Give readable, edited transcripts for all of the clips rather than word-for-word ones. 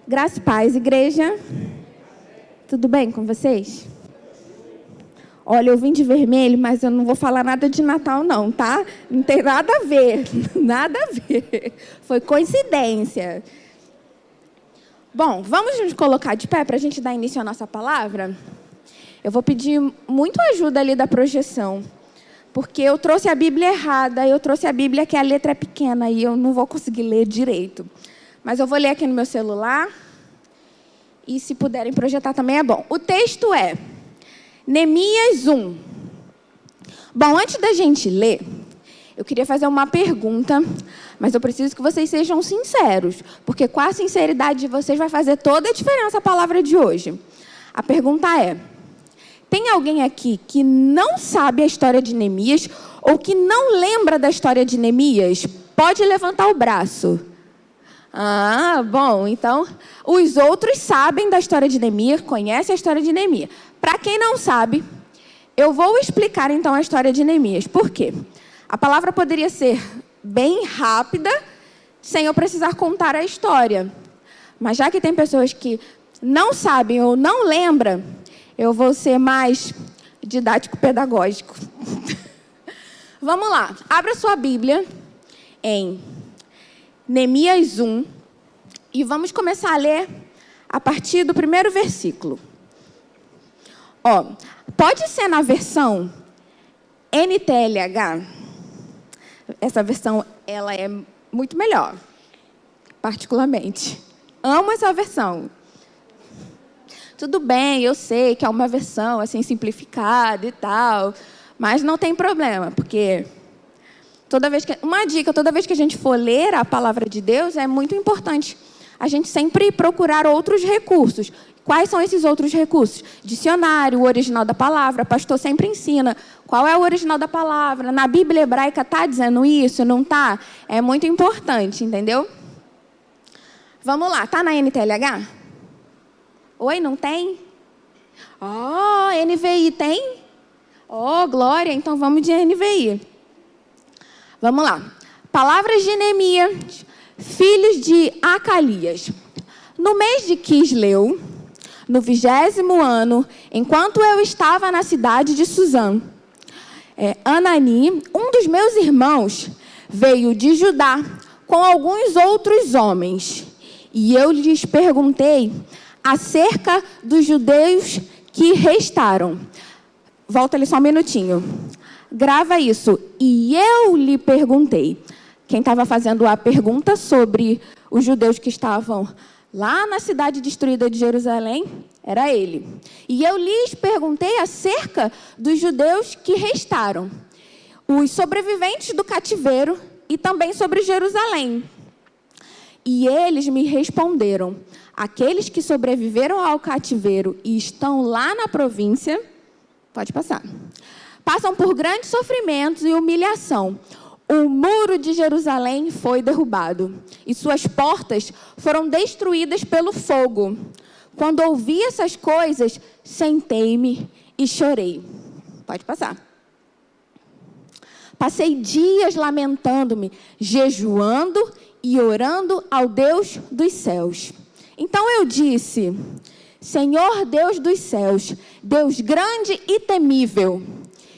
Graça e paz, igreja. Tudo bem com vocês? Olha, eu vim de vermelho, mas eu não vou falar nada de Natal não, tá? Não tem nada a ver, nada a ver. Foi coincidência. Bom, vamos nos colocar de pé para a gente dar início à nossa palavra? Eu vou pedir muito ajuda ali da projeção, porque eu trouxe a Bíblia errada, eu trouxe a Bíblia que a letra é pequena e eu não vou conseguir ler direito. Mas eu vou ler aqui no meu celular e se puderem projetar também é bom. O texto é Neemias 1. Bom, antes da gente ler, eu queria fazer uma pergunta, mas eu preciso que vocês sejam sinceros, porque com a sinceridade de vocês vai fazer toda a diferença a palavra de hoje. A pergunta é: tem alguém aqui que não sabe a história de Neemias ou que não lembra da história de Neemias? Pode levantar o braço. Ah, bom, então os outros sabem da história de Neemias, conhecem a história de Neemias. Para quem não sabe, eu vou explicar então a história de Neemias. Por quê? A palavra poderia ser bem rápida, sem eu precisar contar a história. Mas já que tem pessoas que não sabem ou não lembram, eu vou ser mais didático-pedagógico. Vamos lá, abra sua Bíblia em Neemias 1 e vamos começar a ler a partir do primeiro versículo. Ó, pode ser na versão NTLH. Essa versão, ela é muito melhor, particularmente. Amo essa versão. Tudo bem, eu sei que é uma versão assim simplificada e tal, mas não tem problema, porque toda vez que a gente for ler a palavra de Deus, é muito importante a gente sempre procurar outros recursos. Quais são esses outros recursos? Dicionário, o original da palavra. O pastor sempre ensina qual é o original da palavra. Na Bíblia hebraica está dizendo isso, não está? É muito importante, entendeu? Vamos lá, está na NTLH? Oi, não tem? Oh, NVI tem? Oh, glória, então vamos de NVI. Vamos lá. Palavras de Neemias, filhos de Acalias. No mês de Quisleu, no 20º ano, enquanto eu estava na cidade de Suzã, Anani, um dos meus irmãos, veio de Judá com alguns outros homens. E eu lhes perguntei acerca dos judeus que restaram. Volta ali só um minutinho. Grava isso. E eu lhe perguntei. Quem estava fazendo a pergunta sobre os judeus que estavam lá na cidade destruída de Jerusalém era ele. E eu lhes perguntei acerca dos judeus que restaram, os sobreviventes do cativeiro e também sobre Jerusalém. E eles me responderam: aqueles que sobreviveram ao cativeiro e estão lá na província, pode passar, passam por grandes sofrimentos e humilhação. O muro de Jerusalém foi derrubado e suas portas foram destruídas pelo fogo. Quando ouvi essas coisas, sentei-me e chorei. Pode passar. Passei dias lamentando-me, jejuando e orando ao Deus dos céus. Então eu disse: Senhor Deus dos céus, Deus grande e temível,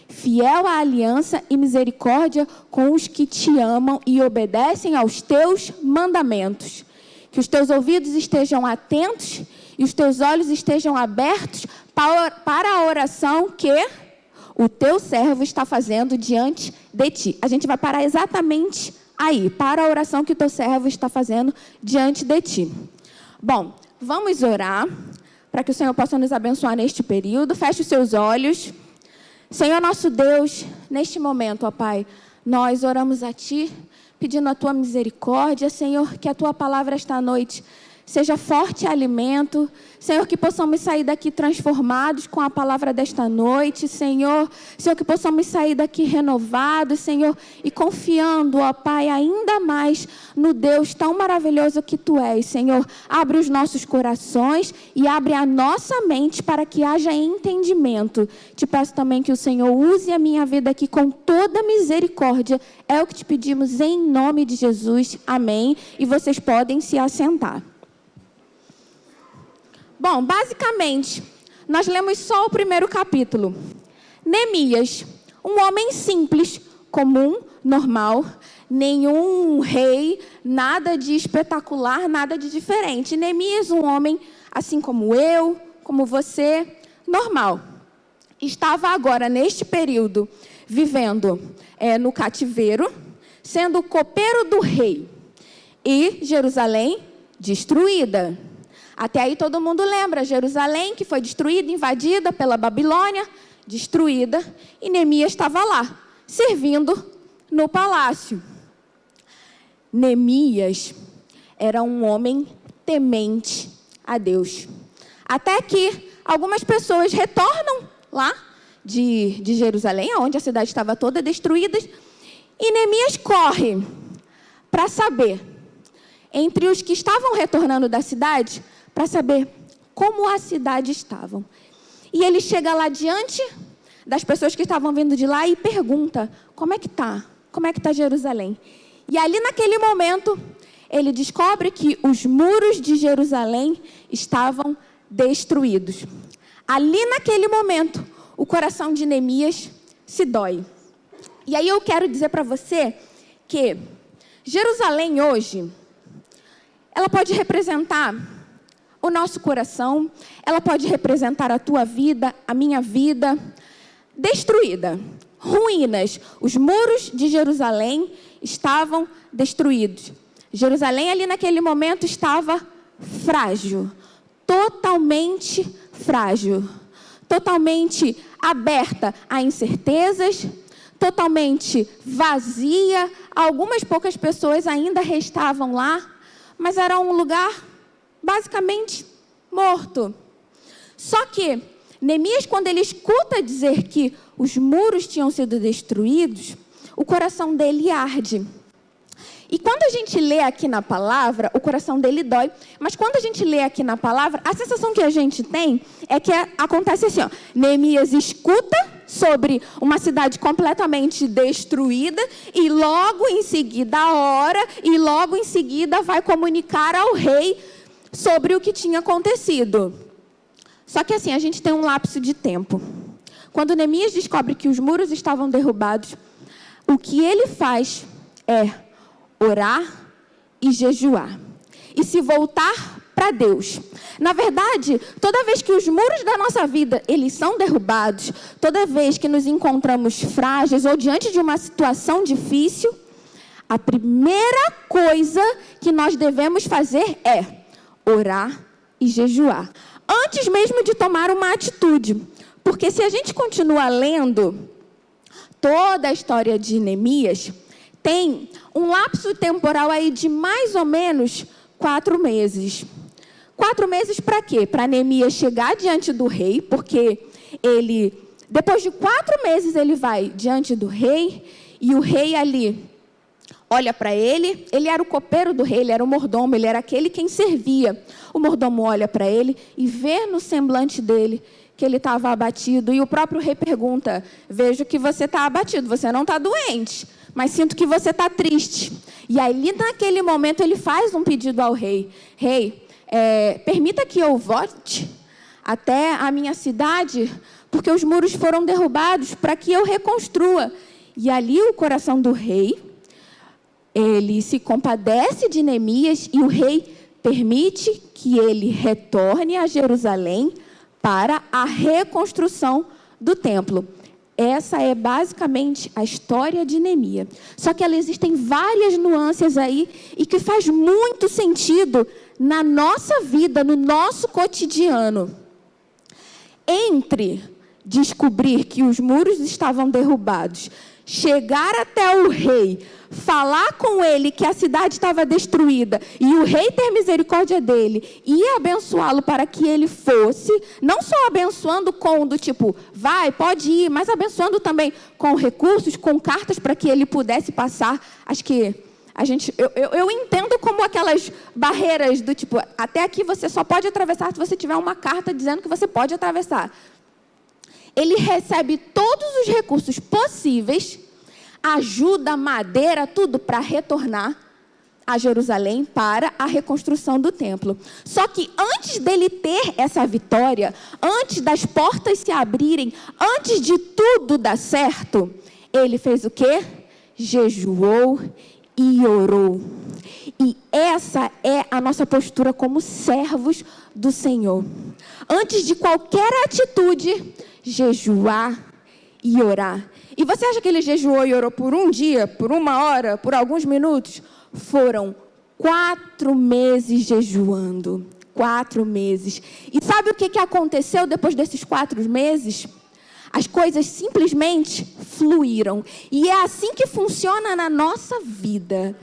fiel à aliança e misericórdia com os que te amam e obedecem aos teus mandamentos. Que os teus ouvidos estejam atentos e os teus olhos estejam abertos para a oração que o teu servo está fazendo diante de ti. A gente vai parar exatamente aí, para a oração que o teu servo está fazendo diante de ti. Bom, vamos orar para que o Senhor possa nos abençoar neste período. Feche os seus olhos. Senhor nosso Deus, neste momento, ó Pai, nós oramos a Ti, pedindo a Tua misericórdia, Senhor, que a Tua palavra esta noite seja forte alimento. Senhor, que possamos sair daqui transformados com a palavra desta noite, Senhor. Senhor, que possamos sair daqui renovados, Senhor, e confiando, ó Pai, ainda mais no Deus tão maravilhoso que Tu és, Senhor. Abre os nossos corações e abre a nossa mente para que haja entendimento. Te peço também que o Senhor use a minha vida aqui com toda misericórdia. É o que te pedimos em nome de Jesus. Amém. E vocês podem se assentar. Bom, basicamente, nós lemos só o primeiro capítulo. Neemias, um homem simples, comum, normal, nenhum rei, nada de espetacular, nada de diferente. Neemias, um homem assim como eu, como você, normal. Estava agora, neste período, vivendo no cativeiro, sendo copeiro do rei. E Jerusalém destruída. Até aí todo mundo lembra, Jerusalém que foi destruída, invadida pela Babilônia, destruída, e Neemias estava lá, servindo no palácio. Neemias era um homem temente a Deus. Até que algumas pessoas retornam lá de Jerusalém, onde a cidade estava toda destruída, e Neemias corre para saber, entre os que estavam retornando da cidade, para saber como a cidade estava. E ele chega lá diante das pessoas que estavam vindo de lá e pergunta, como é que está? Como é que está Jerusalém? E ali naquele momento, ele descobre que os muros de Jerusalém estavam destruídos. Ali naquele momento, o coração de Neemias se dói. E aí eu quero dizer para você que Jerusalém hoje, ela pode representar o nosso coração, ela pode representar a tua vida, a minha vida, destruída, ruínas. Os muros de Jerusalém estavam destruídos. Jerusalém ali naquele momento estava frágil, totalmente frágil, totalmente aberta a incertezas, totalmente vazia. Algumas poucas pessoas ainda restavam lá, mas era um lugar basicamente morto. Só que Neemias, quando ele escuta dizer que os muros tinham sido destruídos, o coração dele arde. E quando a gente lê aqui na palavra, o coração dele dói. Mas quando a gente lê aqui na palavra, a sensação que a gente tem é que acontece assim, ó. Neemias escuta sobre uma cidade completamente destruída e logo em seguida ora e logo em seguida vai comunicar ao rei sobre o que tinha acontecido. Só que assim, a gente tem um lapso de tempo. Quando Neemias descobre que os muros estavam derrubados, o que ele faz é orar e jejuar. E se voltar para Deus. Na verdade, toda vez que os muros da nossa vida, eles são derrubados, toda vez que nos encontramos frágeis ou diante de uma situação difícil, a primeira coisa que nós devemos fazer é orar e jejuar. Antes mesmo de tomar uma atitude. Porque se a gente continua lendo toda a história de Neemias, tem um lapso temporal aí de mais ou menos 4 meses. 4 meses para quê? Para Neemias chegar diante do rei, porque ele, depois de 4 meses, ele vai diante do rei, e o rei ali olha para ele. Ele era o copeiro do rei, ele era o mordomo, ele era aquele quem servia. O mordomo olha para ele e vê no semblante dele que ele estava abatido. E o próprio rei pergunta, vejo que você está abatido, você não está doente, mas sinto que você está triste. E ali naquele momento ele faz um pedido ao rei. Rei, permita que eu volte até a minha cidade, porque os muros foram derrubados, para que eu reconstrua. E ali o coração do rei, ele se compadece de Neemias e o rei permite que ele retorne a Jerusalém para a reconstrução do templo. Essa é basicamente a história de Neemias. Só que existem várias nuances aí e que faz muito sentido na nossa vida, no nosso cotidiano. Entre descobrir que os muros estavam derrubados, chegar até o rei, falar com ele que a cidade estava destruída e o rei ter misericórdia dele e abençoá-lo para que ele fosse, não só abençoando com do tipo, vai, pode ir, mas abençoando também com recursos, com cartas para que ele pudesse passar. Acho que eu entendo como aquelas barreiras do tipo, até aqui você só pode atravessar se você tiver uma carta dizendo que você pode atravessar. Ele recebe todos os recursos possíveis, ajuda, madeira, tudo para retornar a Jerusalém para a reconstrução do templo. Só que antes dele ter essa vitória, antes das portas se abrirem, antes de tudo dar certo, ele fez o quê? Jejuou e orou. E essa é a nossa postura como servos do Senhor. Antes de qualquer atitude, jejuar e orar. E você acha que ele jejuou e orou por um dia, por uma hora, por alguns minutos? Foram 4 meses jejuando. 4 meses. E sabe o que aconteceu depois desses 4 meses? As coisas simplesmente fluíram. E é assim que funciona na nossa vida.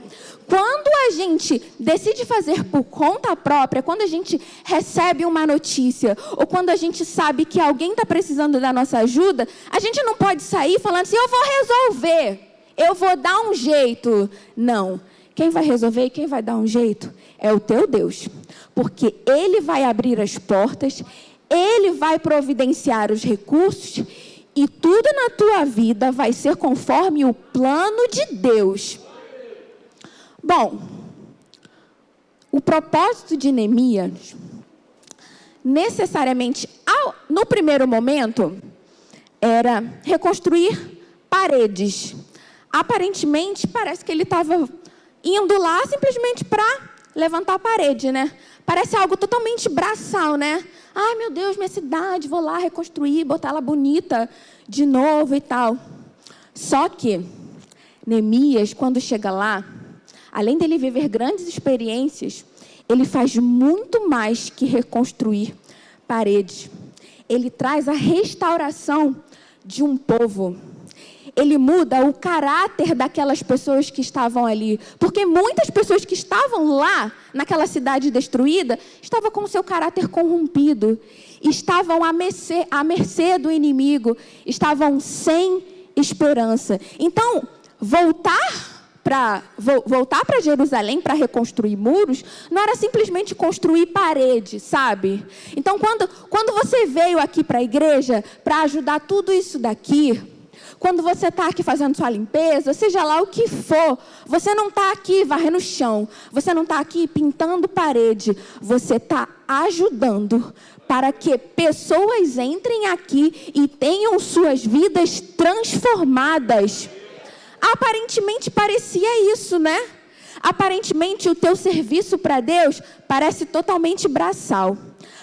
Quando a gente decide fazer por conta própria, quando a gente recebe uma notícia, ou quando a gente sabe que alguém está precisando da nossa ajuda, a gente não pode sair falando assim, eu vou resolver, eu vou dar um jeito. Não. Quem vai resolver e quem vai dar um jeito é o teu Deus. Porque Ele vai abrir as portas, Ele vai providenciar os recursos e tudo na tua vida vai ser conforme o plano de Deus. Bom, o propósito de Neemias, necessariamente, no primeiro momento, era reconstruir paredes. Aparentemente, parece que ele estava indo lá simplesmente para levantar a parede, né? Parece algo totalmente braçal, né? Ai, meu Deus, minha cidade, vou lá reconstruir, botar ela bonita de novo e tal. Só que Neemias, quando chega lá, além dele viver grandes experiências, ele faz muito mais que reconstruir paredes. Ele traz a restauração de um povo. Ele muda o caráter daquelas pessoas que estavam ali. Porque muitas pessoas que estavam lá, naquela cidade destruída, estavam com o seu caráter corrompido. Estavam à mercê do inimigo. Estavam sem esperança. Então, voltar para Jerusalém para reconstruir muros, não era simplesmente construir parede, sabe? Então, quando você veio aqui para a igreja para ajudar tudo isso daqui, quando você está aqui fazendo sua limpeza, seja lá o que for, você não está aqui varrendo o chão, você não está aqui pintando parede, você está ajudando para que pessoas entrem aqui e tenham suas vidas transformadas. Aparentemente parecia isso, né? Aparentemente o teu serviço para Deus parece totalmente braçal.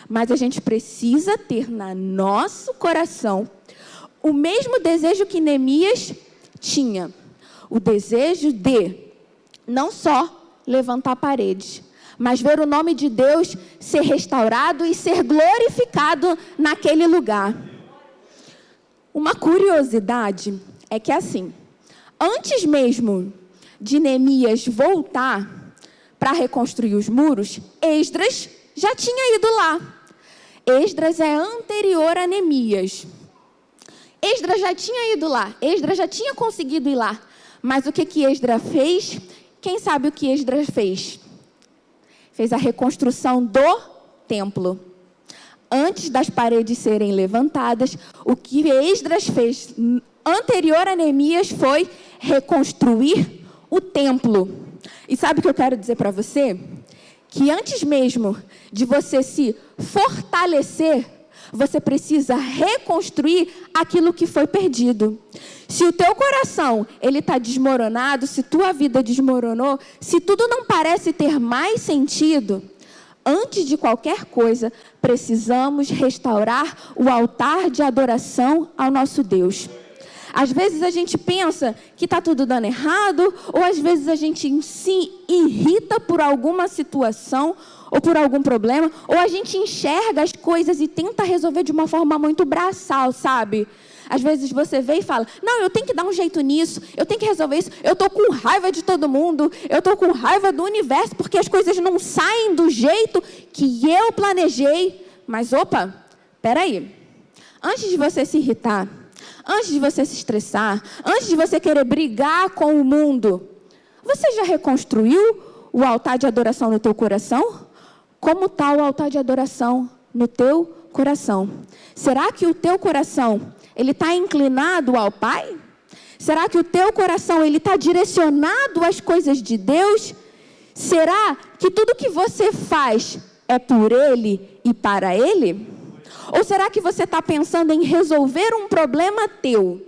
Mas a gente precisa ter no nosso coração o mesmo desejo que Neemias tinha. O desejo de não só levantar paredes, mas ver o nome de Deus ser restaurado e ser glorificado naquele lugar. Uma curiosidade é que assim, antes mesmo de Neemias voltar para reconstruir os muros, Esdras já tinha ido lá. Esdras é anterior a Neemias. Esdras já tinha ido lá, Esdras já tinha conseguido ir lá. Mas o que Esdras fez? Quem sabe o que Esdras fez? Fez a reconstrução do templo. Antes das paredes serem levantadas, o que Esdras fez anterior a Neemias foi reconstruir o templo. E sabe o que eu quero dizer para você? Que antes mesmo de você se fortalecer, você precisa reconstruir aquilo que foi perdido. Se o teu coração ele está desmoronado, se tua vida desmoronou, se tudo não parece ter mais sentido, antes de qualquer coisa, precisamos restaurar o altar de adoração ao nosso Deus. Às vezes a gente pensa que está tudo dando errado, ou às vezes a gente se irrita por alguma situação, ou por algum problema, ou a gente enxerga as coisas e tenta resolver de uma forma muito braçal, sabe? Às vezes você vê e fala, não, eu tenho que dar um jeito nisso, eu tenho que resolver isso, eu estou com raiva de todo mundo, eu estou com raiva do universo, porque as coisas não saem do jeito que eu planejei. Mas opa, peraí, antes de você se irritar, antes de você se estressar, antes de você querer brigar com o mundo, você já reconstruiu o altar de adoração no teu coração? Como está o altar de adoração no teu coração? Será que o teu coração ele está inclinado ao Pai? Será que o teu coração ele está direcionado às coisas de Deus? Será que tudo que você faz é por Ele e para Ele? Ou será que você está pensando em resolver um problema teu?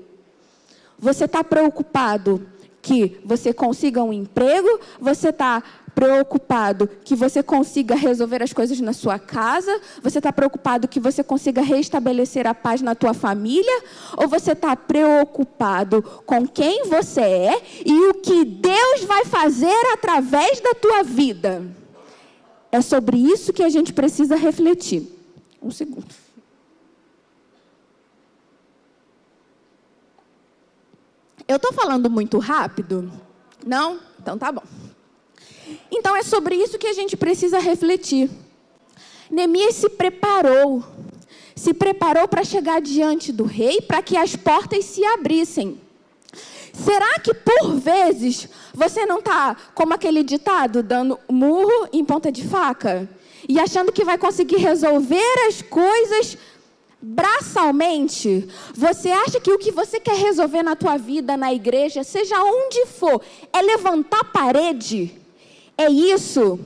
Você está preocupado que você consiga um emprego? Você está preocupado que você consiga resolver as coisas na sua casa? Você está preocupado que você consiga restabelecer a paz na tua família? Ou você está preocupado com quem você é e o que Deus vai fazer através da tua vida? É sobre isso que a gente precisa refletir. Um segundo. Eu estou falando muito rápido? Não? Então tá bom. Então é sobre isso que a gente precisa refletir. Neemias se preparou para chegar diante do rei, para que as portas se abrissem. Será que por vezes você não está, como aquele ditado, dando murro em ponta de faca? E achando que vai conseguir resolver as coisas braçalmente? Você acha que o que você quer resolver na tua vida, na igreja, seja onde for, é levantar parede? É isso?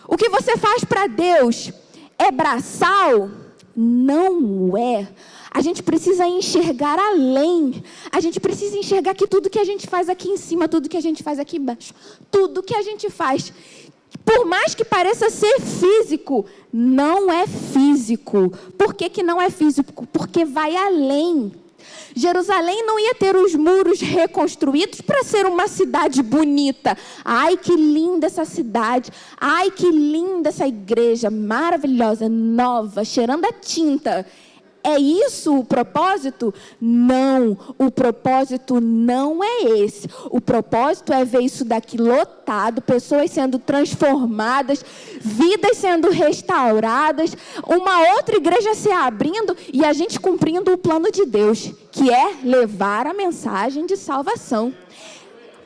O que você faz para Deus é braçal? Não é. A gente precisa enxergar além. A gente precisa enxergar que tudo que a gente faz aqui em cima, tudo que a gente faz aqui embaixo, tudo que a gente faz, por mais que pareça ser físico, não é físico. Por que que não é físico? Porque vai além. Jerusalém não ia ter os muros reconstruídos para ser uma cidade bonita. Ai, que linda essa cidade. Ai, que linda essa igreja maravilhosa, nova, cheirando a tinta. É isso o propósito? Não, o propósito não é esse. O propósito é ver isso daqui lotado, pessoas sendo transformadas, vidas sendo restauradas, uma outra igreja se abrindo e a gente cumprindo o plano de Deus, que é levar a mensagem de salvação.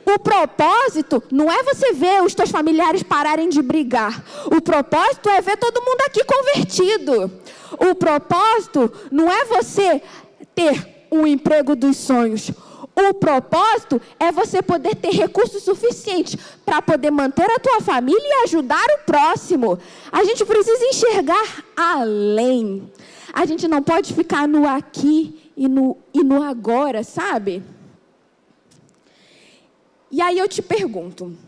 O propósito não é você ver os teus familiares pararem de brigar. O propósito é ver todo mundo aqui convertido. O propósito não é você ter um emprego dos sonhos. O propósito é você poder ter recursos suficientes para poder manter a tua família e ajudar o próximo. A gente precisa enxergar além. A gente não pode ficar no aqui e no agora, sabe? E aí eu te pergunto,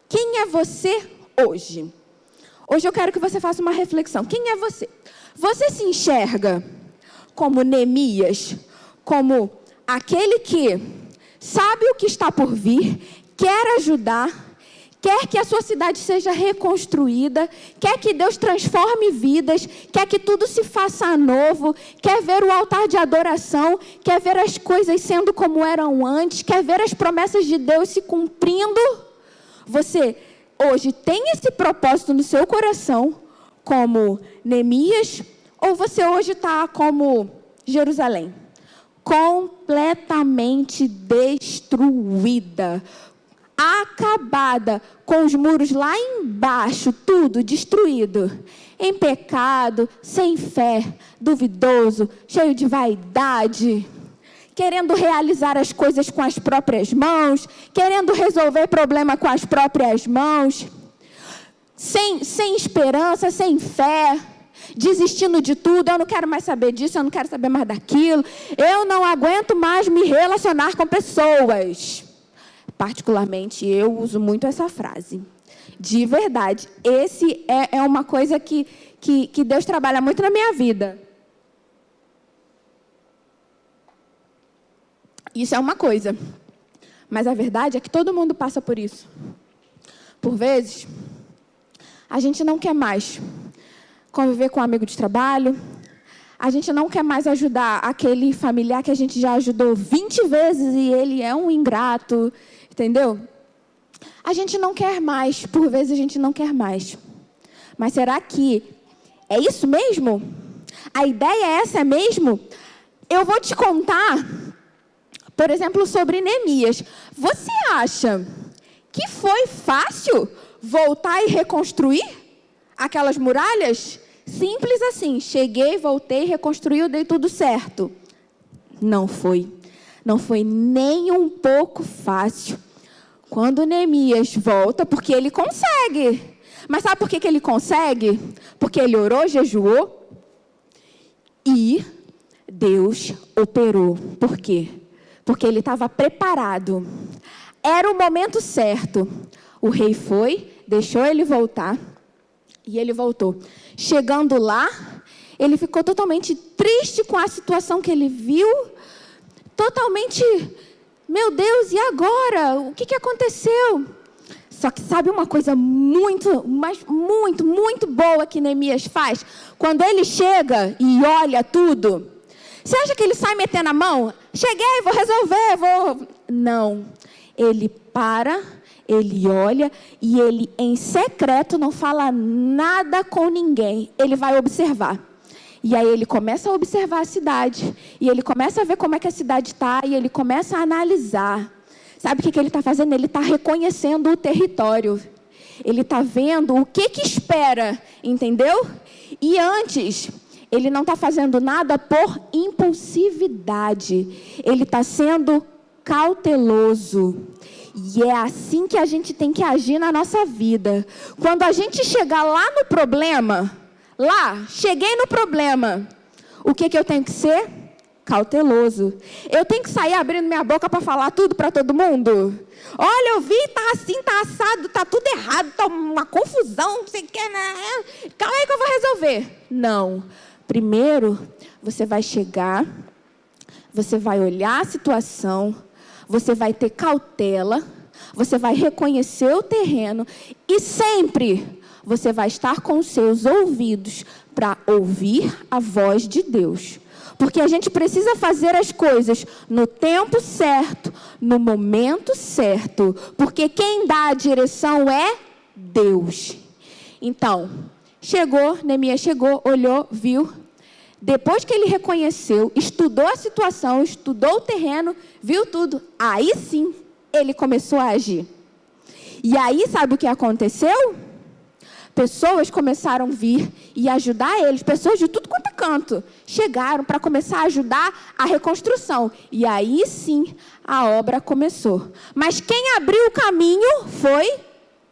quem é você hoje? Hoje eu quero que você faça uma reflexão. Quem é você? Você se enxerga como Neemias, como aquele que sabe o que está por vir, quer ajudar, quer que a sua cidade seja reconstruída, quer que Deus transforme vidas, quer que tudo se faça novo, quer ver o altar de adoração, quer ver as coisas sendo como eram antes, quer ver as promessas de Deus se cumprindo? Você hoje tem esse propósito no seu coração, como Neemias, ou você hoje está como Jerusalém? Completamente destruída, acabada, com os muros lá embaixo, tudo destruído, em pecado, sem fé, duvidoso, cheio de vaidade, querendo realizar as coisas com as próprias mãos, querendo resolver problema com as próprias mãos, sem esperança, sem fé, desistindo de tudo. Eu não quero mais saber disso, eu não quero saber mais daquilo, eu não aguento mais me relacionar com pessoas. Particularmente, eu uso muito essa frase. De verdade, esse é uma coisa que Deus trabalha muito na minha vida. Isso é uma coisa. Mas a verdade é que todo mundo passa por isso. Por vezes, a gente não quer mais conviver com um amigo de trabalho. A gente não quer mais ajudar aquele familiar que a gente já ajudou 20 vezes e ele é um ingrato. Entendeu? A gente não quer mais, por vezes a gente não quer mais. Mas será que é isso mesmo? A ideia é essa mesmo? Eu vou te contar, por exemplo, sobre Neemias. Você acha que foi fácil voltar e reconstruir aquelas muralhas? Simples assim, cheguei, voltei, reconstruí, dei tudo certo. Não foi. Não foi nem um pouco fácil. Quando Neemias volta, porque ele consegue. Mas sabe por que ele consegue? Porque ele orou, jejuou e Deus operou. Por quê? Porque ele estava preparado. Era o momento certo. O rei foi, deixou ele voltar e ele voltou. Chegando lá, ele ficou totalmente triste com a situação que ele viu. Totalmente, meu Deus, e agora? O que aconteceu? Só que sabe uma coisa muito boa que Neemias faz? Quando ele chega e olha tudo, você acha que ele sai metendo a mão? Cheguei, vou resolver, vou... Não. Ele para, ele olha e ele, em secreto, não fala nada com ninguém. Ele vai observar. E aí ele começa a observar a cidade. E ele começa a ver como é que a cidade está. E ele começa a analisar. Sabe o que ele está fazendo? Ele está reconhecendo o território. Ele está vendo o que espera. Entendeu? E antes, ele não está fazendo nada por impulsividade. Ele está sendo cauteloso. E é assim que a gente tem que agir na nossa vida. Quando a gente chegar lá no problema... cheguei no problema. O que eu tenho que ser? Cauteloso. Eu tenho que sair abrindo minha boca para falar tudo para todo mundo? Olha, eu vi, tá assim, tá assado, tá tudo errado, tá uma confusão, não sei o que, né? Calma aí que eu vou resolver. Não. Primeiro, você vai chegar, você vai olhar a situação, você vai ter cautela, você vai reconhecer o terreno e sempre... você vai estar com os seus ouvidos para ouvir a voz de Deus. Porque a gente precisa fazer as coisas no tempo certo, no momento certo. Porque quem dá a direção é Deus. Então, Neemias chegou, olhou, viu. Depois que ele reconheceu, estudou a situação, estudou o terreno, viu tudo. Aí sim, ele começou a agir. E aí, sabe o que aconteceu? Pessoas começaram a vir e ajudar eles. Pessoas de tudo quanto é canto chegaram para começar a ajudar a reconstrução. E aí sim a obra começou. Mas quem abriu o caminho foi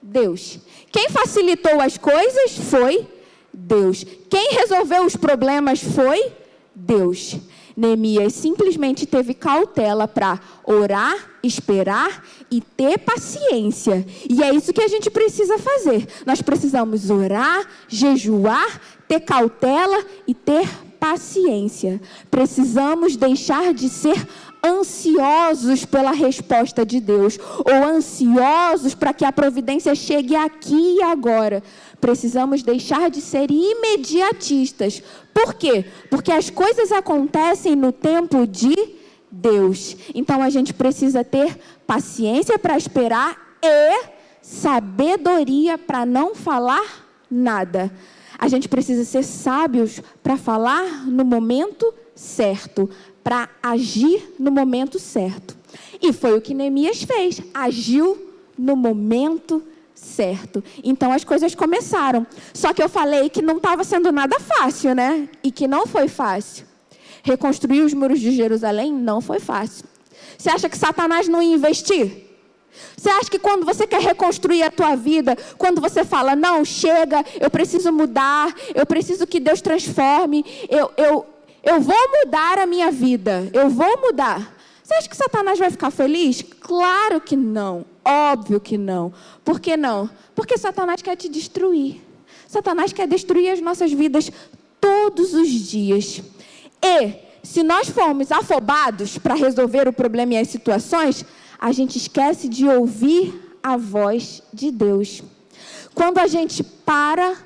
Deus. Quem facilitou as coisas foi Deus. Quem resolveu os problemas foi Deus. Neemias simplesmente teve cautela para orar, esperar e ter paciência. E é isso que a gente precisa fazer. Nós precisamos orar, jejuar, ter cautela e ter paciência. Precisamos deixar de ser ansiosos pela resposta de Deus, ou ansiosos para que a providência chegue aqui e agora. Precisamos deixar de ser imediatistas. Por quê? Porque as coisas acontecem no tempo de Deus. Então a gente precisa ter paciência para esperar e sabedoria para não falar nada. A gente precisa ser sábios para falar no momento certo, para agir no momento certo. E foi o que Neemias fez, agiu no momento certo. Então as coisas começaram. Só que eu falei que não estava sendo nada fácil, né? E que não foi fácil. Reconstruir os muros de Jerusalém não foi fácil. Você acha que Satanás não ia investir? Você acha que quando você quer reconstruir a tua vida, quando você fala, não, chega, eu preciso mudar, eu preciso que Deus transforme, eu vou mudar a minha vida, eu vou mudar. Você acha que Satanás vai ficar feliz? Claro que não, óbvio que não. Por que não? Porque Satanás quer te destruir. Satanás quer destruir as nossas vidas todos os dias. E se nós formos afobados para resolver o problema e as situações, a gente esquece de ouvir a voz de Deus. Quando a gente para,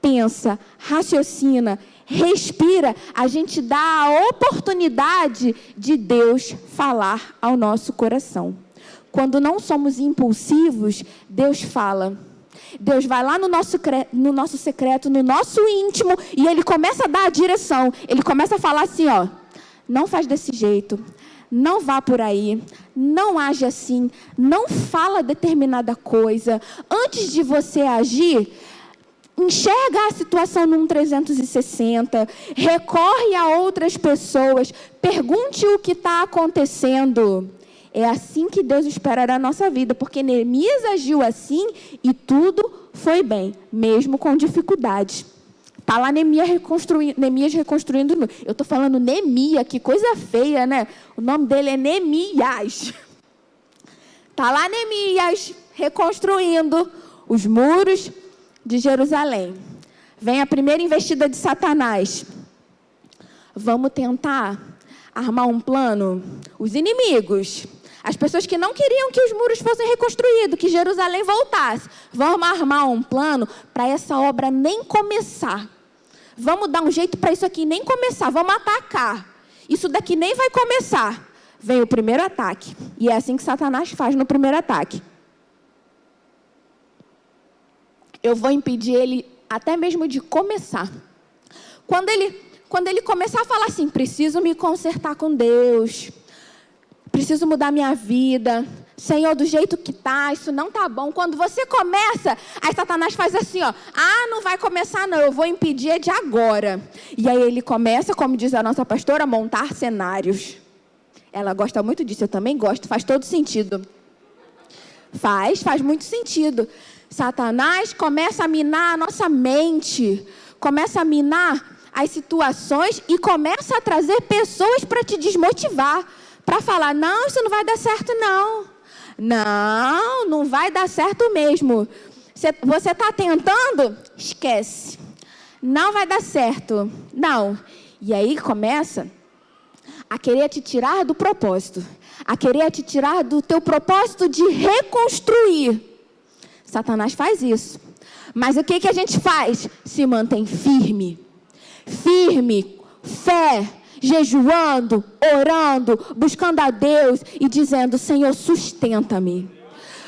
pensa, raciocina, respira, a gente dá a oportunidade de Deus falar ao nosso coração. Quando não somos impulsivos, Deus fala. Deus vai lá no nosso secreto, no nosso íntimo, e Ele começa a dar a direção. Ele começa a falar assim, ó, não faz desse jeito. Não vá por aí, não age assim, não fala determinada coisa. Antes de você agir, enxerga a situação num 360, recorre a outras pessoas, pergunte o que está acontecendo É assim que Deus espera da nossa vida, porque Neemias agiu assim e tudo foi bem, mesmo com dificuldades. Está lá Neemias reconstruindo. Eu estou falando Neemias, que coisa feia, né? O nome dele é Neemias. Está lá Neemias reconstruindo os muros de Jerusalém. Vem a primeira investida de Satanás. Vamos tentar armar um plano. Os inimigos, as pessoas que não queriam que os muros fossem reconstruídos, que Jerusalém voltasse. Vamos armar um plano para essa obra nem começar. Vamos dar um jeito para isso aqui nem começar. Vamos atacar. Isso daqui nem vai começar. Vem o primeiro ataque. E é assim que Satanás faz no primeiro ataque. Eu vou impedir ele até mesmo de começar. Quando ele começar a falar assim, preciso me consertar com Deus, preciso mudar minha vida, Senhor, do jeito que está, isso não está bom. Quando você começa, aí Satanás faz assim, ó, não vai começar não, eu vou impedir de agora. E aí ele começa, como diz a nossa pastora, a montar cenários. Ela gosta muito disso, eu também gosto, faz todo sentido. Faz muito sentido. Satanás começa a minar a nossa mente, começa a minar as situações e começa a trazer pessoas para te desmotivar, para falar, não, isso não vai dar certo não. Não vai dar certo mesmo. Você está tentando? Esquece. Não vai dar certo. Não. E aí começa a querer te tirar do propósito, a querer te tirar do teu propósito de reconstruir. Satanás faz isso. Mas o que a gente faz? Se mantém firme. Firme, fé, jejuando, orando, buscando a Deus e dizendo, Senhor, sustenta-me.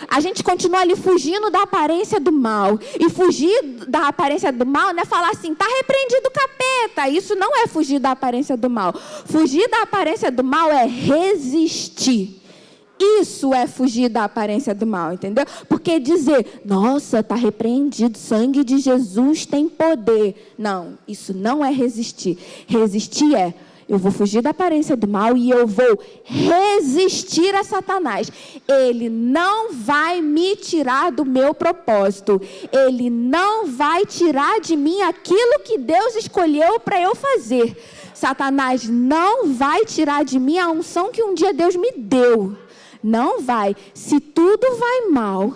A gente continua ali fugindo da aparência do mal. E fugir da aparência do mal não é falar assim, está repreendido o capeta. Isso não é fugir da aparência do mal. Fugir da aparência do mal é resistir. Isso é fugir da aparência do mal, entendeu? Porque dizer, nossa, está repreendido, sangue de Jesus tem poder. Não, isso não é resistir. Resistir é, eu vou fugir da aparência do mal e eu vou resistir a Satanás. Ele não vai me tirar do meu propósito. Ele não vai tirar de mim aquilo que Deus escolheu para eu fazer. Satanás não vai tirar de mim a unção que um dia Deus me deu. Não vai. Se tudo vai mal,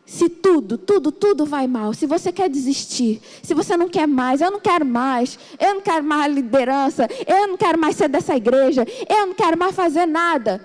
se tudo vai mal, se você quer desistir, se você não quer mais, eu não quero mais a liderança, eu não quero mais ser dessa igreja, eu não quero mais fazer nada,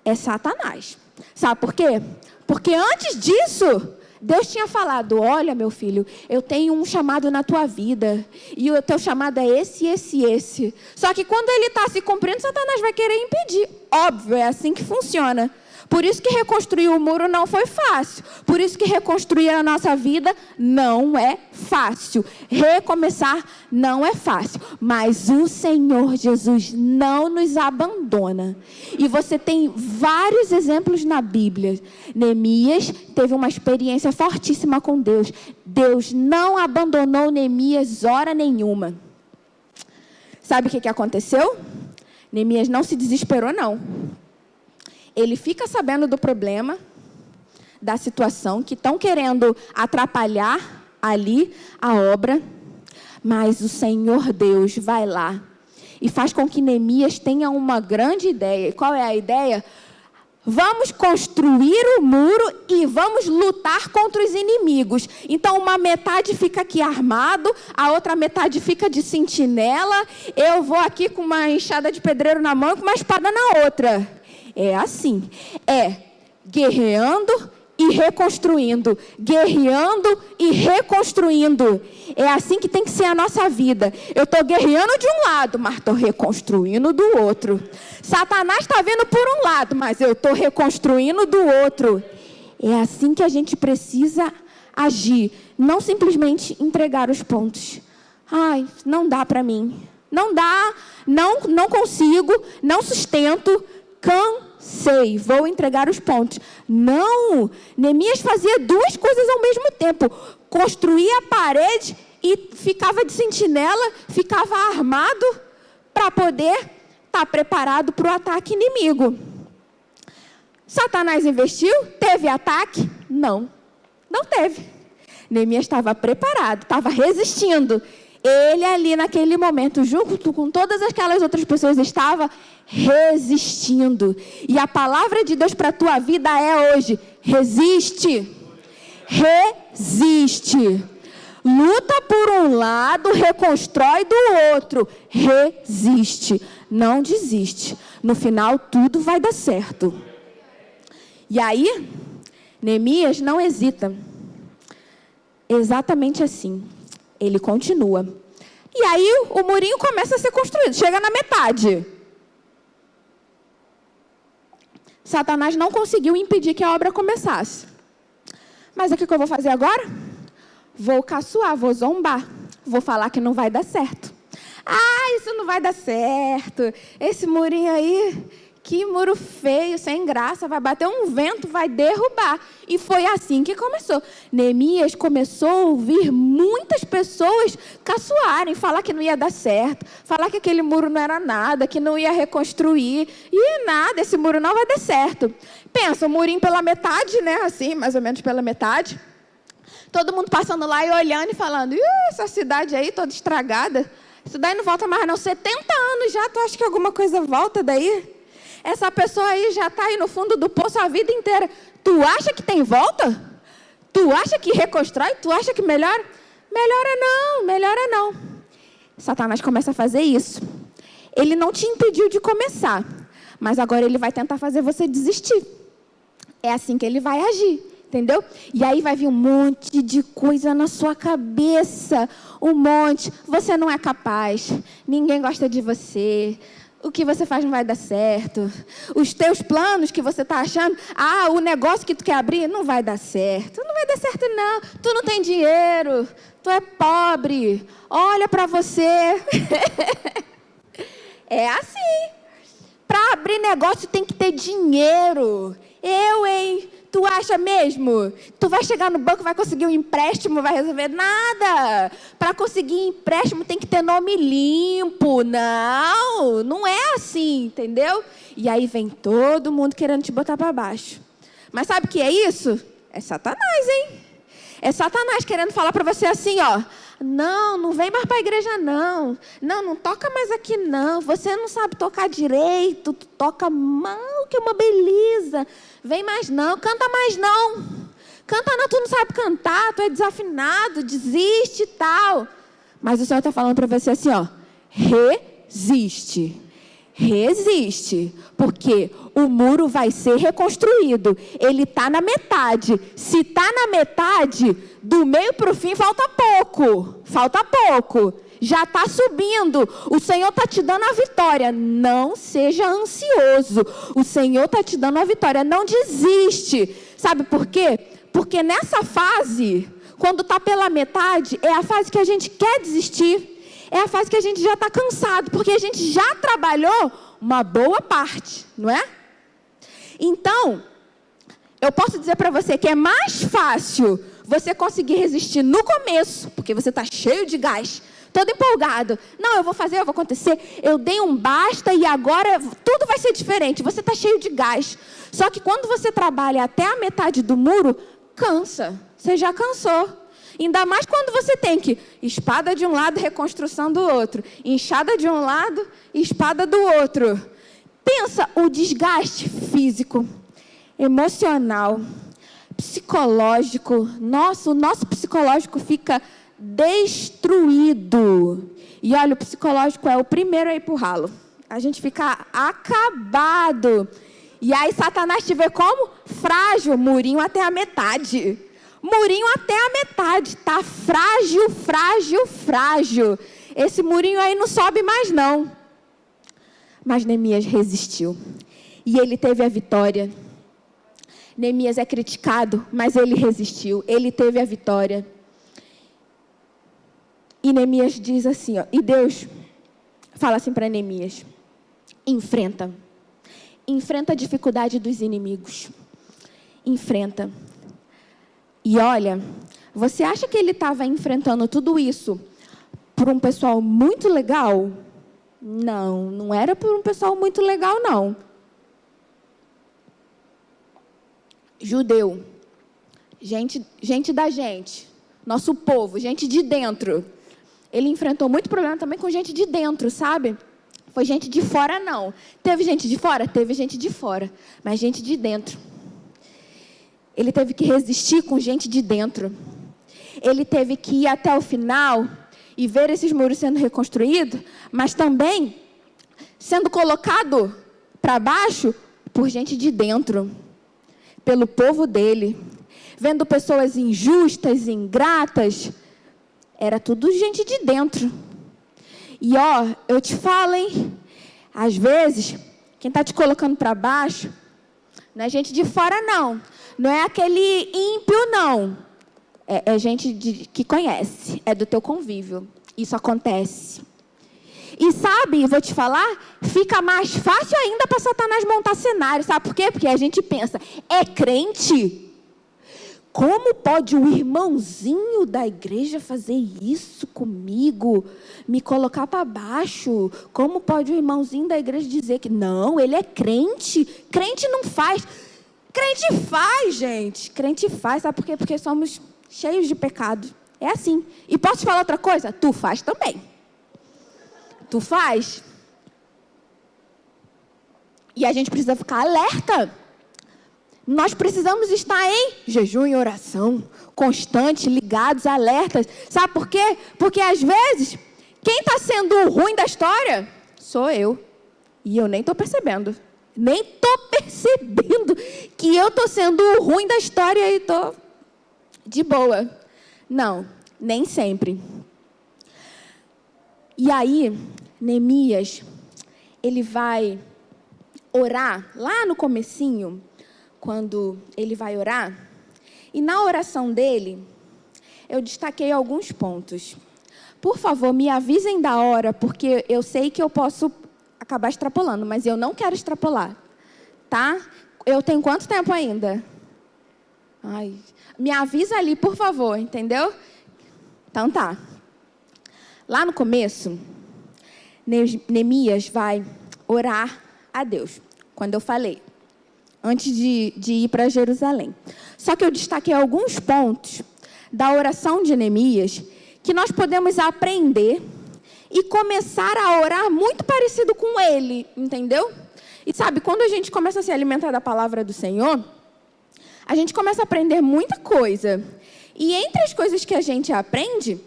é Satanás. Sabe por quê? Porque antes disso, Deus tinha falado, olha meu filho, eu tenho um chamado na tua vida, e o teu chamado é esse. Só que quando ele está se cumprindo, Satanás vai querer impedir. Óbvio, é assim que funciona. Por isso que reconstruir o muro não foi fácil. Por isso que reconstruir a nossa vida não é fácil. Recomeçar não é fácil. Mas o Senhor Jesus não nos abandona. E você tem vários exemplos na Bíblia. Neemias teve uma experiência fortíssima com Deus. Deus não abandonou Neemias hora nenhuma. Sabe o que aconteceu? Neemias não se desesperou, não. Ele fica sabendo do problema, da situação, que estão querendo atrapalhar ali a obra, mas o Senhor Deus vai lá e faz com que Neemias tenha uma grande ideia. E qual é a ideia? Vamos construir o muro e vamos lutar contra os inimigos. Então, uma metade fica aqui armado, a outra metade fica de sentinela. Eu vou aqui com uma enxada de pedreiro na mão e com uma espada na outra. É assim, guerreando e reconstruindo, guerreando e reconstruindo. É assim que tem que ser a nossa vida. Eu estou guerreando de um lado, mas estou reconstruindo do outro. Satanás está vindo por um lado, mas eu estou reconstruindo do outro. É assim que a gente precisa agir, não simplesmente entregar os pontos. Ai, não dá para mim, não dá, não consigo, não sustento. Cansei, vou entregar os pontos. Não, Neemias fazia duas coisas ao mesmo tempo. Construía a parede e ficava de sentinela, ficava armado para poder estar preparado para o ataque inimigo. Satanás investiu? Teve ataque? Não, não teve. Neemias estava preparado, estava resistindo. Ele ali naquele momento, junto com todas aquelas outras pessoas, estava resistindo. E a palavra de Deus para a tua vida é hoje: resiste. Resiste. Luta por um lado, reconstrói do outro. Resiste. Não desiste. No final, tudo vai dar certo. E aí, Neemias não hesita. Exatamente assim. Ele continua. E aí, o murinho começa a ser construído. Chega na metade. Satanás não conseguiu impedir que a obra começasse. Mas o que eu vou fazer agora? Vou caçoar, vou zombar. Vou falar que não vai dar certo. Ah, isso não vai dar certo. Esse murinho aí, que muro feio, sem graça. Vai bater um vento, vai derrubar. E foi assim que começou. Neemias começou a ouvir muitas pessoas caçoarem, falar que não ia dar certo, falar que aquele muro não era nada, que não ia reconstruir. E nada, esse muro não vai dar certo. Pensa, o murinho pela metade, né? Assim, mais ou menos pela metade. Todo mundo passando lá e olhando e falando: essa cidade aí toda estragada. Isso daí não volta mais não. 70 anos já, tu acha que alguma coisa volta daí? Essa pessoa aí já está aí no fundo do poço a vida inteira. Tu acha que tem volta? Tu acha que reconstrói? Tu acha que melhora? Melhora não, melhora não. Satanás começa a fazer isso. Ele não te impediu de começar, mas agora ele vai tentar fazer você desistir. É assim que ele vai agir, entendeu? E aí vai vir um monte de coisa na sua cabeça. Um monte. Você não é capaz. Ninguém gosta de você. O que você faz não vai dar certo. Os teus planos que você está achando, o negócio que tu quer abrir, não vai dar certo. Não vai dar certo, não. Tu não tem dinheiro. Tu é pobre. Olha para você. É assim. Para abrir negócio tem que ter dinheiro. Hein? Tu acha mesmo? Tu vai chegar no banco, vai conseguir um empréstimo, vai resolver nada. Para conseguir empréstimo tem que ter nome limpo. Não, não é assim, entendeu? E aí vem todo mundo querendo te botar para baixo. Mas sabe o que é isso? É Satanás, hein? É Satanás querendo falar para você assim, ó. Não vem mais para a igreja, não. Não toca mais aqui, não. Você não sabe tocar direito, tu toca mal, que é uma beleza. Vem mais não, canta mais não. Canta não, tu não sabe cantar, tu é desafinado, desiste e tal. Mas o Senhor está falando para você assim, ó. Resiste. Resiste, porque o muro vai ser reconstruído. Ele está na metade. Se está na metade, do meio para o fim falta pouco. Falta pouco. Já está subindo. O Senhor está te dando a vitória. Não seja ansioso. O Senhor está te dando a vitória. Não desiste. Sabe por quê? Porque nessa fase, quando está pela metade, é a fase que a gente quer desistir. É a fase que a gente já está cansado, porque a gente já trabalhou uma boa parte, não é? Então, eu posso dizer para você que é mais fácil você conseguir resistir no começo, porque você está cheio de gás, todo empolgado. Não, eu vou fazer, eu vou acontecer. Eu dei um basta e agora tudo vai ser diferente. Você está cheio de gás. Só que quando você trabalha até a metade do muro, cansa. Você já cansou. Ainda mais quando você tem que espada de um lado, reconstrução do outro. Enxada de um lado, espada do outro. Pensa o desgaste físico, emocional, psicológico. Nossa, o nosso psicológico fica destruído. E olha, o psicológico é o primeiro a ir pro ralo. A gente fica acabado. E aí Satanás te vê como? Frágil, murinho até a metade. Murinho até a metade, tá frágil, frágil, frágil. Esse murinho aí não sobe mais não. Mas Neemias resistiu. E ele teve a vitória. Neemias é criticado, mas ele resistiu. Ele teve a vitória. E Neemias diz assim, ó, e Deus fala assim para Neemias: enfrenta. Enfrenta a dificuldade dos inimigos. Enfrenta. E olha, você acha que ele estava enfrentando tudo isso por um pessoal muito legal? Não, não era por um pessoal muito legal, não. judeu, gente da gente, nosso povo, gente de dentro. Ele enfrentou muito problema também com gente de dentro, sabe? Foi gente de fora, não. Teve gente de fora? Teve gente de fora, mas gente de dentro. Ele teve que resistir com gente de dentro. Ele teve que ir até o final e ver esses muros sendo reconstruídos, mas também sendo colocado para baixo por gente de dentro, pelo povo dele. Vendo pessoas injustas, ingratas, era tudo gente de dentro. E eu te falo, hein? Às vezes, quem está te colocando para baixo, não é gente de fora, não. Não é aquele ímpio, não. É gente que conhece, é do teu convívio. Isso acontece. E sabe, vou te falar, fica mais fácil ainda para Satanás montar cenário. Sabe por quê? Porque a gente pensa, é crente? Como pode o irmãozinho da igreja fazer isso comigo? Me colocar para baixo? Como pode o irmãozinho da igreja dizer que não, ele é crente? Crente não faz. Crente faz, gente. Crente faz, sabe por quê? Porque somos cheios de pecado. É assim. E posso te falar outra coisa? Tu faz também. Tu faz. E a gente precisa ficar alerta. Nós precisamos estar em jejum e oração, constante, ligados, alertas. Sabe por quê? Porque às vezes, quem está sendo o ruim da história sou eu. E eu nem estou percebendo. Nem estou percebendo que eu estou sendo o ruim da história e estou de boa. Não, nem sempre. E aí, Neemias, ele vai orar lá no comecinho, quando ele vai orar, e na oração dele, eu destaquei alguns pontos. Por favor, me avisem da hora, porque eu sei que eu posso acabar extrapolando, mas eu não quero extrapolar, tá? Eu tenho quanto tempo ainda? Ai, me avisa ali, por favor, entendeu? Então tá. Lá no começo, Neemias vai orar a Deus, quando eu falei, antes de ir para Jerusalém. Só que eu destaquei alguns pontos da oração de Neemias que nós podemos aprender e começar a orar muito parecido com ele, entendeu? E sabe, quando a gente começa a se alimentar da palavra do Senhor, a gente começa a aprender muita coisa. E entre as coisas que a gente aprende,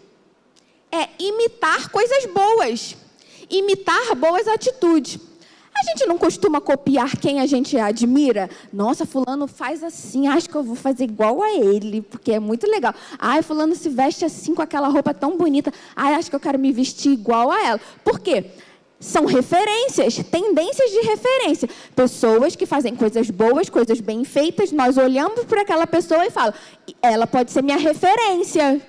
é imitar coisas boas, imitar boas atitudes. A gente não costuma copiar quem a gente admira. Nossa, fulano faz assim, acho que eu vou fazer igual a ele, porque é muito legal. Ai, fulano se veste assim, com aquela roupa tão bonita. Ai, acho que eu quero me vestir igual a ela. Por quê? São referências, tendências de referência. Pessoas que fazem coisas boas, coisas bem feitas, nós olhamos para aquela pessoa e falamos, ela pode ser minha referência.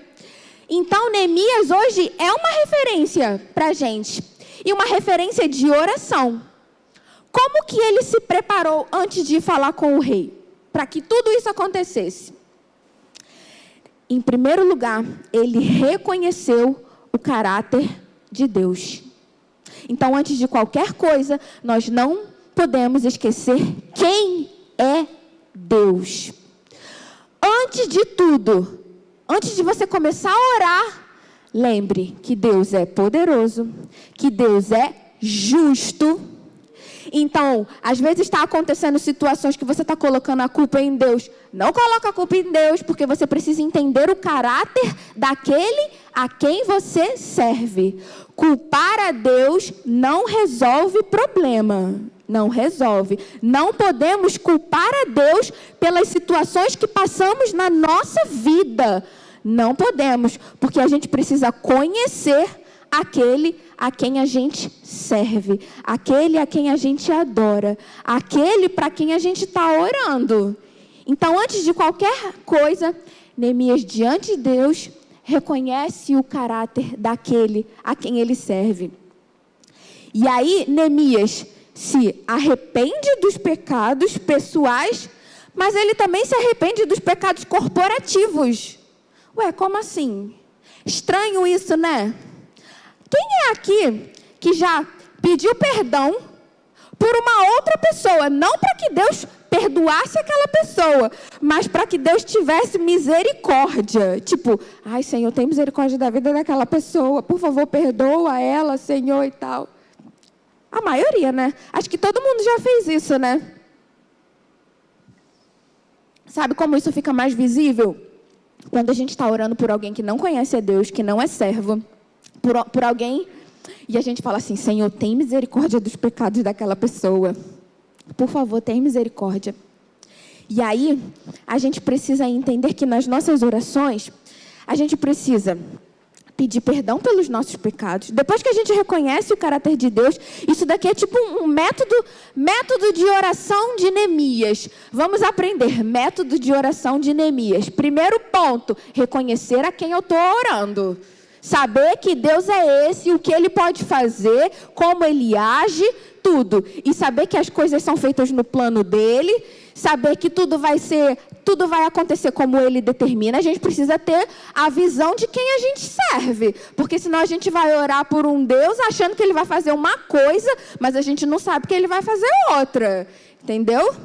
Então, Neemias hoje é uma referência para a gente. E uma referência de oração. Como que ele se preparou antes de falar com o rei? Para que tudo isso acontecesse? Em primeiro lugar, ele reconheceu o caráter de Deus. Então, antes de qualquer coisa, nós não podemos esquecer quem é Deus. Antes de tudo, antes de você começar a orar, lembre que Deus é poderoso, que Deus é justo. Então, às vezes está acontecendo situações que você está colocando a culpa em Deus. Não coloca a culpa em Deus, porque você precisa entender o caráter daquele a quem você serve. Culpar a Deus não resolve problema. Não resolve. Não podemos culpar a Deus pelas situações que passamos na nossa vida. Não podemos, porque a gente precisa conhecer aquele a quem a gente serve, aquele a quem a gente adora, aquele para quem a gente está orando. Então, antes de qualquer coisa, Neemias, diante de Deus, reconhece o caráter daquele a quem ele serve. E aí, Neemias se arrepende dos pecados pessoais, mas ele também se arrepende dos pecados corporativos. Ué, como assim? Estranho isso, né? Quem é aqui que já pediu perdão por uma outra pessoa? Não para que Deus perdoasse aquela pessoa, mas para que Deus tivesse misericórdia. Tipo, ai, Senhor, tem misericórdia da vida daquela pessoa, por favor, perdoa ela, Senhor, e tal. A maioria, né? Acho que todo mundo já fez isso, né? Sabe como isso fica mais visível? Quando a gente está orando por alguém que não conhece a Deus, que não é servo, por alguém, e a gente fala assim, Senhor, tem misericórdia dos pecados daquela pessoa. Por favor, tem misericórdia. E aí, a gente precisa entender que nas nossas orações, a gente precisa pedir perdão pelos nossos pecados. Depois que a gente reconhece o caráter de Deus, isso daqui é tipo um método de oração de Neemias. Vamos aprender, método de oração de Neemias. Primeiro ponto, reconhecer a quem eu estou orando. Saber que Deus é esse, o que Ele pode fazer, como Ele age, tudo. E saber que as coisas são feitas no plano dEle, saber que tudo vai acontecer como Ele determina. A gente precisa ter a visão de quem a gente serve. Porque senão a gente vai orar por um Deus achando que Ele vai fazer uma coisa, mas a gente não sabe que Ele vai fazer outra. Entendeu?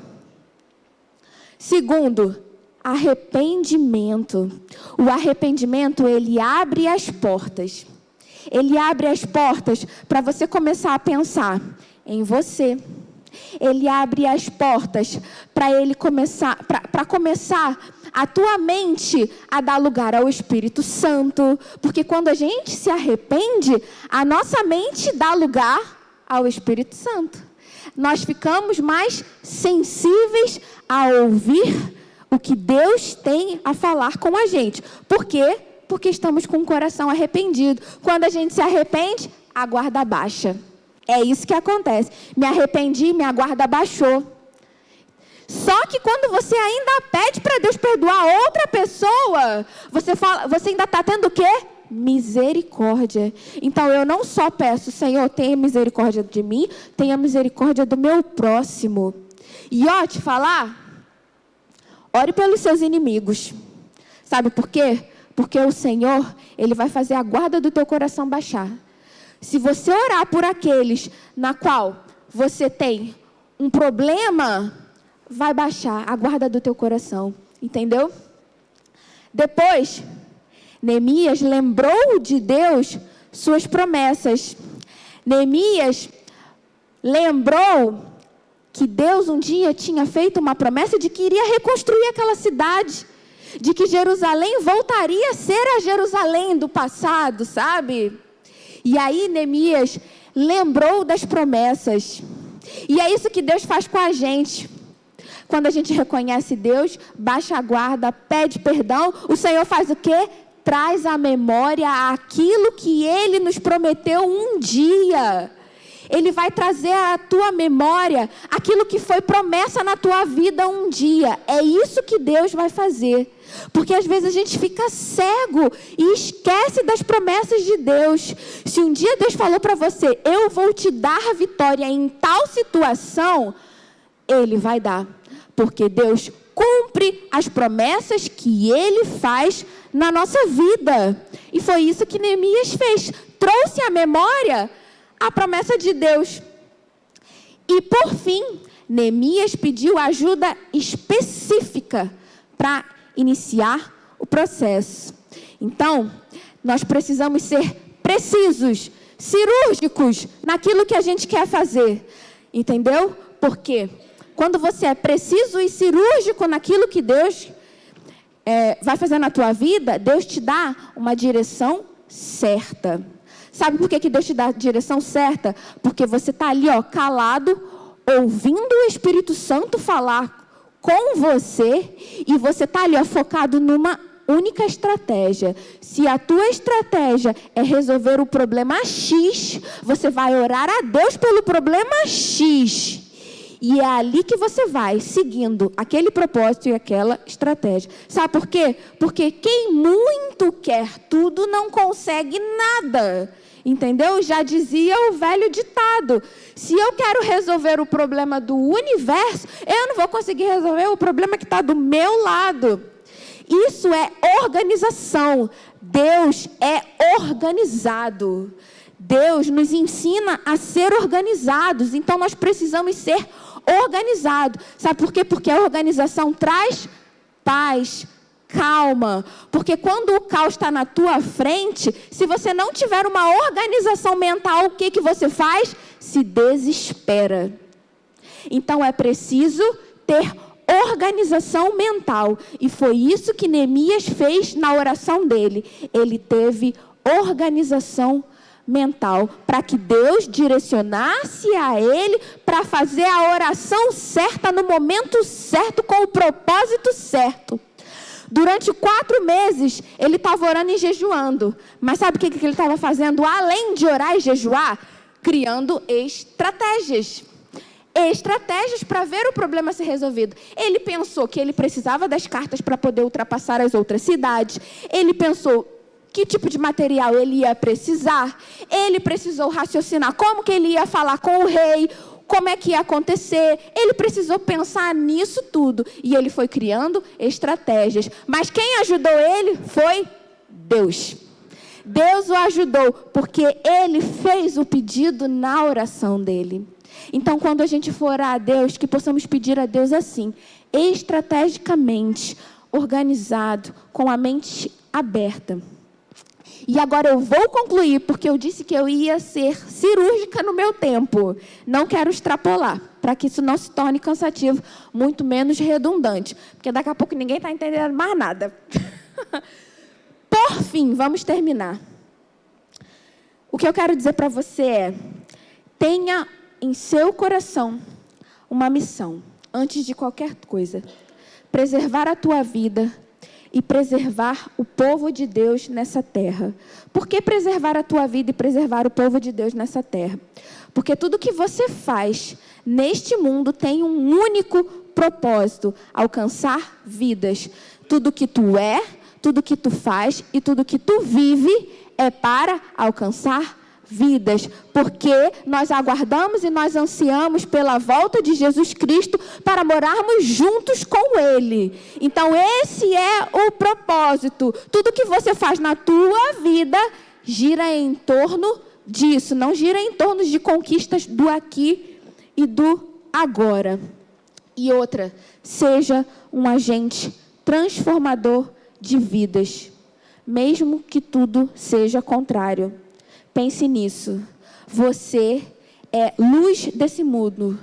Segundo, arrependimento. O arrependimento, ele abre as portas. Ele abre as portas para você começar a pensar em você. Ele abre as portas para começar a tua mente a dar lugar ao Espírito Santo. Porque quando a gente se arrepende, a nossa mente dá lugar ao Espírito Santo. Nós ficamos mais sensíveis a ouvir o que Deus tem a falar com a gente. Por quê? Porque estamos com o coração arrependido. Quando a gente se arrepende, a guarda baixa. É isso que acontece. Me arrependi, minha guarda baixou. Só que quando você ainda pede para Deus perdoar outra pessoa, você ainda está tendo o quê? Misericórdia. Então eu não só peço, Senhor, tenha misericórdia de mim, tenha misericórdia do meu próximo. E te falar, ore pelos seus inimigos. Sabe por quê? Porque o Senhor, Ele vai fazer a guarda do teu coração baixar. Se você orar por aqueles na qual você tem um problema, vai baixar a guarda do teu coração. Entendeu? Depois, Neemias lembrou de Deus suas promessas. Neemias lembrou que Deus um dia tinha feito uma promessa de que iria reconstruir aquela cidade, de que Jerusalém voltaria a ser a Jerusalém do passado, sabe? E aí Neemias lembrou das promessas. E é isso que Deus faz com a gente. Quando a gente reconhece Deus, baixa a guarda, pede perdão, o Senhor faz o quê? Traz à memória aquilo que Ele nos prometeu um dia. Ele vai trazer à tua memória aquilo que foi promessa na tua vida um dia. É isso que Deus vai fazer. Porque às vezes a gente fica cego e esquece das promessas de Deus. Se um dia Deus falou para você, eu vou te dar a vitória em tal situação, Ele vai dar. Porque Deus cumpre as promessas que Ele faz na nossa vida. E foi isso que Neemias fez. Trouxe à memória a promessa de Deus. E por fim, Neemias pediu ajuda específica para iniciar o processo. Então, nós precisamos ser precisos, cirúrgicos naquilo que a gente quer fazer. Entendeu? Porque quando você é preciso e cirúrgico naquilo que Deus vai fazer na tua vida, Deus te dá uma direção certa. Sabe por que Deus te dá a direção certa? Porque você está ali, calado, ouvindo o Espírito Santo falar com você, e você está ali, focado numa única estratégia. Se a tua estratégia é resolver o problema X, você vai orar a Deus pelo problema X. E é ali que você vai, seguindo aquele propósito e aquela estratégia. Sabe por quê? Porque quem muito quer tudo não consegue nada. Entendeu? Já dizia o velho ditado. Se eu quero resolver o problema do universo, eu não vou conseguir resolver o problema que está do meu lado. Isso é organização. Deus é organizado. Deus nos ensina a ser organizados. Então nós precisamos ser organizado. Sabe por quê? Porque a organização traz paz, calma. Porque quando o caos está na tua frente, se você não tiver uma organização mental, o que você faz? Se desespera. Então é preciso ter organização mental. E foi isso que Neemias fez na oração dele. Ele teve organização mental para que Deus direcionasse a ele para fazer a oração certa no momento certo, com o propósito certo. Durante 4 meses, ele estava orando e jejuando. Mas sabe o que ele estava fazendo? Além de orar e jejuar, criando estratégias para ver o problema ser resolvido. Ele pensou que ele precisava das cartas para poder ultrapassar as outras cidades. Ele pensou que tipo de material ele ia precisar. Ele precisou raciocinar como que ele ia falar com o rei, como é que ia acontecer. Ele precisou pensar nisso tudo. E ele foi criando estratégias. Mas quem ajudou ele foi Deus. Deus o ajudou, porque ele fez o pedido na oração dele. Então, quando a gente for orar a Deus, que possamos pedir a Deus assim, estrategicamente, organizado, com a mente aberta. E agora eu vou concluir, porque eu disse que eu ia ser cirúrgica no meu tempo. Não quero extrapolar, para que isso não se torne cansativo, muito menos redundante. Porque daqui a pouco ninguém está entendendo mais nada. Por fim, vamos terminar. O que eu quero dizer para você é, tenha em seu coração uma missão, antes de qualquer coisa. Preservar a tua vida e preservar o povo de Deus nessa terra. Por que preservar a tua vida e preservar o povo de Deus nessa terra? Porque tudo que você faz neste mundo tem um único propósito: alcançar vidas. Tudo que tu é, tudo que tu faz e tudo que tu vive é para alcançar vidas, porque nós aguardamos e nós ansiamos pela volta de Jesus Cristo para morarmos juntos com Ele. Então esse é o propósito. Tudo que você faz na tua vida gira em torno disso, não gira em torno de conquistas do aqui e do agora. E outra, seja um agente transformador de vidas, mesmo que tudo seja contrário. Pense nisso. Você é luz desse mundo.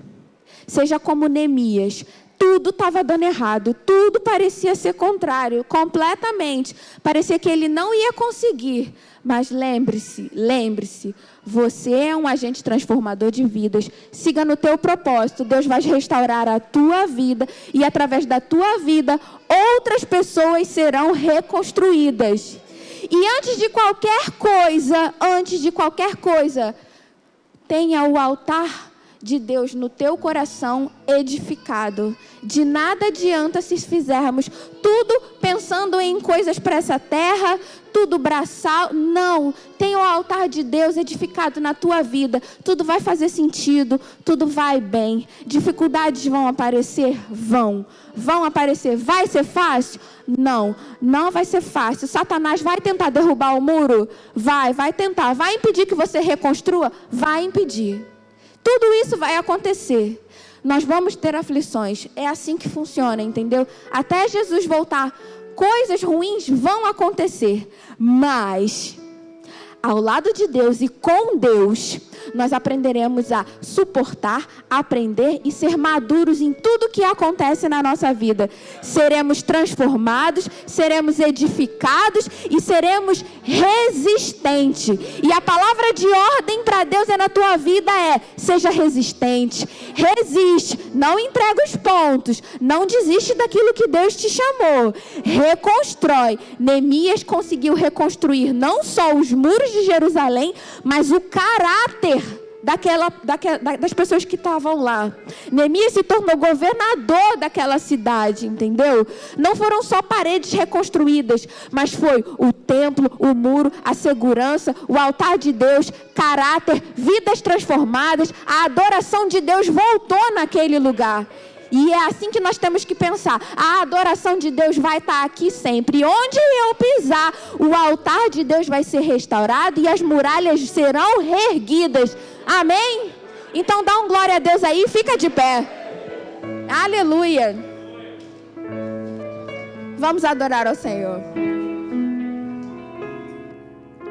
Seja como Neemias. Tudo estava dando errado. Tudo parecia ser contrário. Completamente. Parecia que ele não ia conseguir. Mas lembre-se. Você é um agente transformador de vidas. Siga no teu propósito. Deus vai restaurar a tua vida. E através da tua vida, outras pessoas serão reconstruídas. E antes de qualquer coisa, tenha o altar de Deus no teu coração edificado. De nada adianta se fizermos tudo pensando em coisas para essa terra, tudo braçal. Não, tenha o altar de Deus edificado na tua vida. Tudo vai fazer sentido, tudo vai bem. Dificuldades vão aparecer? Vão aparecer. Vai ser fácil? Não vai ser fácil. Satanás vai tentar derrubar o muro? Vai tentar. Vai impedir que você reconstrua? Vai impedir. Tudo isso vai acontecer. Nós vamos ter aflições. É assim que funciona, entendeu? Até Jesus voltar, coisas ruins vão acontecer. Mas, ao lado de Deus e com Deus, nós aprenderemos a suportar, aprender e ser maduros em tudo que acontece na nossa vida. Seremos transformados, seremos edificados e seremos resistentes. E a palavra de ordem para Deus na tua vida é: seja resistente, resiste, não entrega os pontos, não desiste daquilo que Deus te chamou, reconstrói. Neemias conseguiu reconstruir não só os muros de Jerusalém, mas o caráter das pessoas que estavam lá. Neemias se tornou governador daquela cidade, entendeu? Não foram só paredes reconstruídas, mas foi o templo, o muro, a segurança, o altar de Deus, caráter, vidas transformadas. A adoração de Deus voltou naquele lugar. E é assim que nós temos que pensar. A adoração de Deus vai estar aqui sempre. E onde eu pisar, o altar de Deus vai ser restaurado e as muralhas serão reerguidas. Amém? Então dá um glória a Deus aí e fica de pé. Aleluia. Vamos adorar ao Senhor.